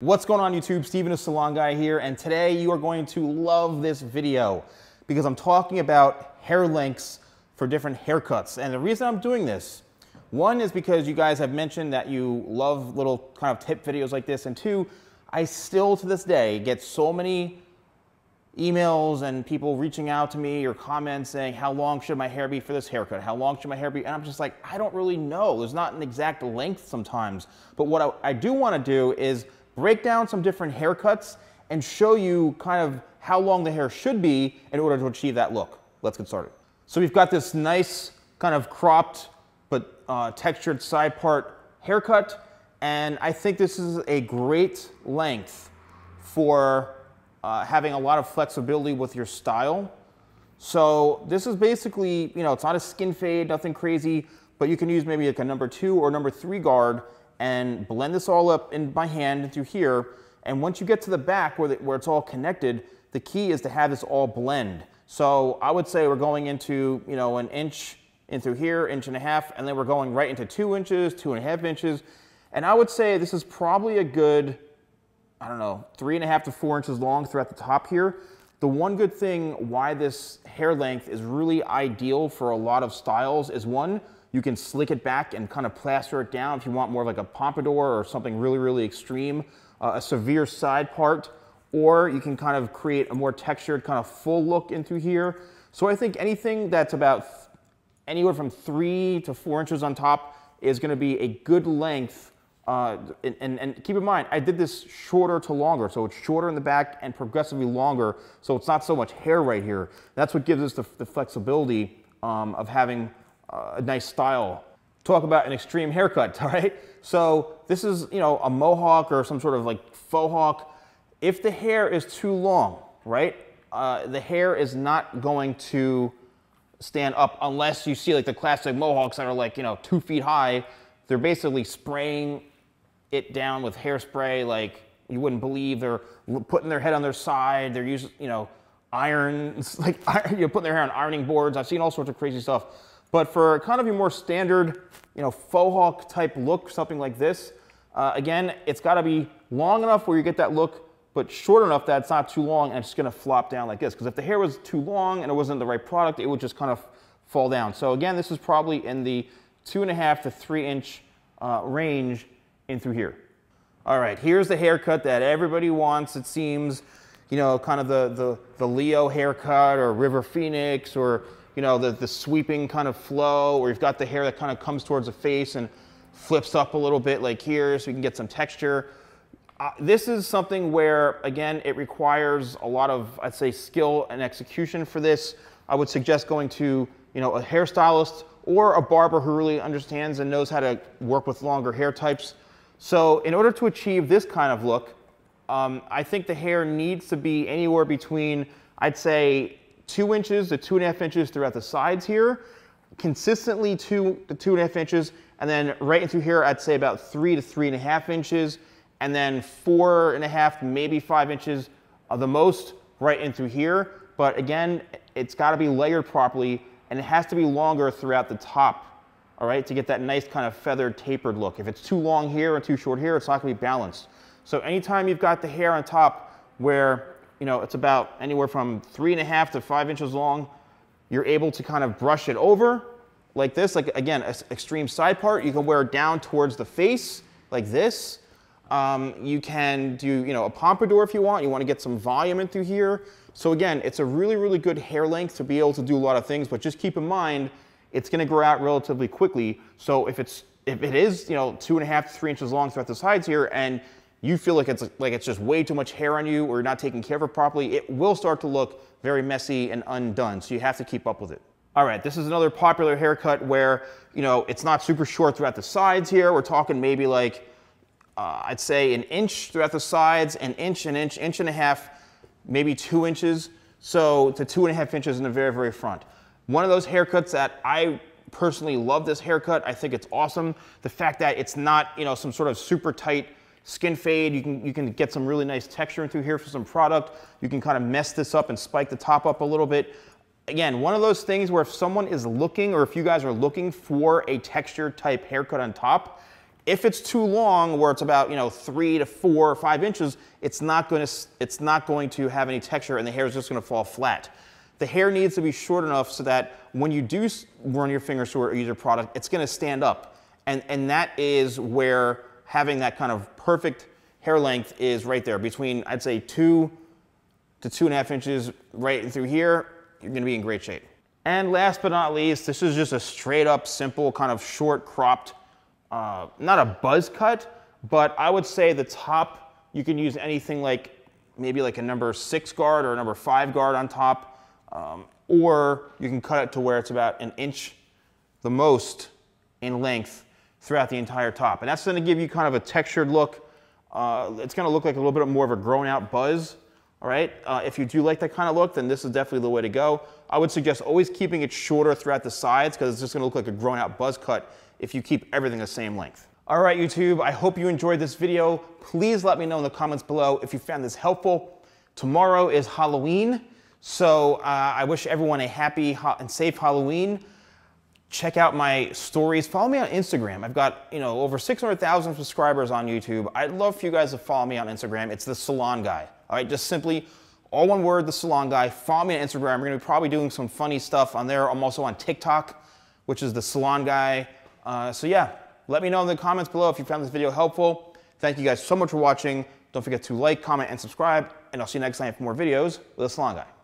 What's going on YouTube? Steven, the Salon Guy here, and today you are going to love this video because I'm talking about hair lengths for different haircuts. And the reason I'm doing this, one is because you guys have mentioned that you love little kind of tip videos like this, and two, I still to this day get so many emails and people reaching out to me or comments saying, how long should my hair be for this haircut? How long should my hair be? And I'm just like, I don't really know. There's not an exact length sometimes. But what I do want to do is break down some different haircuts and show you kind of how long the hair should be in order to achieve that look. Let's get started. So we've got this nice kind of cropped but textured side part haircut, and I think this is a great length for having a lot of flexibility with your style. So this is basically, you know, it's not a skin fade, nothing crazy, but you can use maybe like a number 2 or number 3 guard and blend this all up in by hand into here. And once you get to the back where it's all connected, the key is to have this all blend. So I would say we're going into, you know, 1 inch into here, 1.5 inches, and then we're going right into 2 inches, 2.5 inches. And I would say this is probably a good, I don't know, 3.5 to 4 inches long throughout the top here. The one good thing why this hair length is really ideal for a lot of styles is, one, you can slick it back and kind of plaster it down if you want more of like a pompadour or something really, really extreme, a severe side part, or you can kind of create a more textured kind of full look into here. So I think anything that's about anywhere from 3 to 4 inches on top is going to be a good length. And keep in mind, I did this shorter to longer, so it's shorter in the back and progressively longer, so it's not so much hair right here. That's what gives us the flexibility of having a nice style. Talk about an extreme haircut, all right? So this is, you know, a mohawk or some sort of like faux hawk. If the hair is too long, right, the hair is not going to stand up unless you see like the classic mohawks that are like, you know, 2 feet high. They're basically spraying it down with hairspray like you wouldn't believe. They're putting their head on their side. They're using, you know, irons, like, you know, putting their hair on ironing boards. I've seen all sorts of crazy stuff. But for kind of your more standard, you know, faux hawk type look, something like this, again, it's got to be long enough where you get that look, but short enough that it's not too long and it's going to flop down like this. Because if the hair was too long and it wasn't the right product, it would just kind of fall down. So again, this is probably in the 2.5 to 3 inch range in through here. All right, here's the haircut that everybody wants, it seems. You know, kind of the Leo haircut or River Phoenix, or, you know, the sweeping kind of flow, or you've got the hair that kind of comes towards the face and flips up a little bit like here so you can get some texture. This is something where, again, it requires a lot of, I'd say, skill and execution for this. I would suggest going to, you know, a hairstylist or a barber who really understands and knows how to work with longer hair types. So in order to achieve this kind of look, I think the hair needs to be anywhere between, I'd say, 2 inches to 2.5 inches throughout the sides here, consistently 2 to 2.5 inches, and then right into here, I'd say about 3 to 3.5 inches, and then 4.5, maybe 5 inches of the most right into here. But again, it's got to be layered properly, and it has to be longer throughout the top, all right, to get that nice kind of feathered, tapered look. If it's too long here and too short here, it's not going to be balanced. So anytime you've got the hair on top where, you know, it's about anywhere from 3.5 to 5 inches long, you're able to kind of brush it over like this, like, again, an extreme side part. You can wear it down towards the face like this. You can do, you know, a pompadour if you want. You want to get some volume in through here. So again, it's a really, really good hair length to be able to do a lot of things, but just keep in mind, it's going to grow out relatively quickly. So if it is, you know, 2.5 to 3 inches long throughout the sides here, and you feel like it's just way too much hair on you, or you're not taking care of it properly, it will start to look very messy and undone. So you have to keep up with it. All right, this is another popular haircut where, you know, it's not super short throughout the sides here. We're talking maybe like, I'd say 1 inch throughout the sides, 1 inch, 1 inch, 1.5 inches, maybe 2 inches. So to 2.5 inches in the very, very front. One of those haircuts that I personally love this haircut. I think it's awesome. The fact that it's not, you know, some sort of super tight skin fade. You can get some really nice texture into here for some product. You can kind of mess this up and spike the top up a little bit. Again, one of those things where if someone is looking, or if you guys are looking for a textured type haircut on top, If it's too long, where it's about 3 to 4 or 5 inches, it's not going to have any texture, and the hair is just going to fall flat. The hair needs to be short enough so that when you do run your fingers through it or use your product, it's going to stand up, and that is where having that kind of perfect hair length is right there, between, I'd say, 2 to 2.5 inches right through here. You're going to be in great shape. And last but not least, this is just a straight up simple kind of short cropped, not a buzz cut, but I would say the top, you can use anything like maybe like a number 6 guard or a number 5 guard on top, or you can cut it to where it's about 1 inch the most in length throughout the entire top. And that's going to give you kind of a textured look. It's going to look like a little bit more of a grown out buzz. All right, if you do like that kind of look, then this is definitely the way to go. I would suggest always keeping it shorter throughout the sides, because it's just going to look like a grown out buzz cut if you keep everything the same length. All right, YouTube, I hope you enjoyed this video. Please let me know in the comments below if you found this helpful. Tomorrow is Halloween, so I wish everyone a happy and safe Halloween. Check out my stories. Follow me on Instagram. I've got over 600,000 subscribers on YouTube. I'd love for you guys to follow me on Instagram. It's The Salon Guy. All right, just simply, all one word, The Salon Guy. Follow me on Instagram. We're going to be probably doing some funny stuff on there. I'm also on TikTok, which is The Salon Guy. So yeah, let me know in the comments below if you found this video helpful. Thank you guys so much for watching. Don't forget to like, comment, and subscribe. And I'll see you next time for more videos with The Salon Guy.